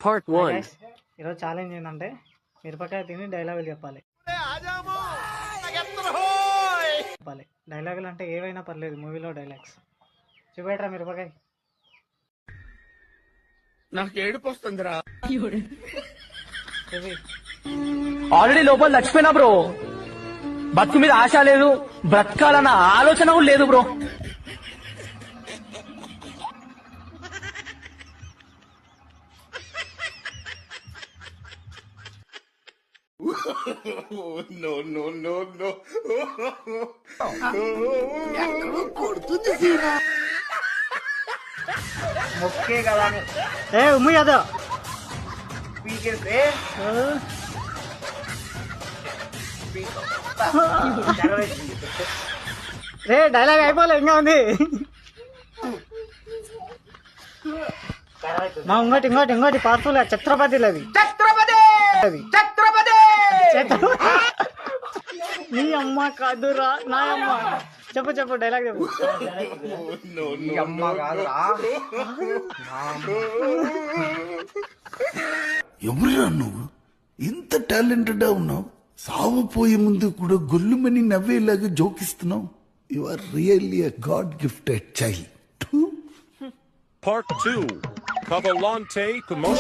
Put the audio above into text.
Part 1. ఈరోజు challenge ఏంటంటే మిరపకాయ తిని డైలాగులు చెప్పాలి. డైలాగులు అంటే ఏవైనా పర్లేదు, మూవీలో డైలాగ్స్. చూపెట్రా మిరపకాయ. నాకు ఏడుపు వస్తుందిరా. ఆల్రెడీ లోపల చచ్చిపోయినా బ్రో. బతుకు మీద ఆశ లేదు, బ్రతకాలన్న ఆలోచన కూడా లేదు bro. No no no no మొక్కే కదా ఏ ఉమ్మి కదా రే డైలాగ్ అయిపోలే, ఇంకా ఉంది. మా ఇంకోటి పార్సల్ ఛత్రపతిలో అది. నీ అమ్మ కాదురా నా అమ్మ. చెప్పు డైలాగ్ చెప్పు. అమ్మ కాదురా. ఎవరురా నువ్వు? ఇంత టాలెంటెడ్ ఉన్నావు, సావపోయే ముందు కూడా గొల్లుమని నవ్వేలాగా జోకిస్తున్నావు. You are really a god gifted child. Part 2. Cavalante Commotion.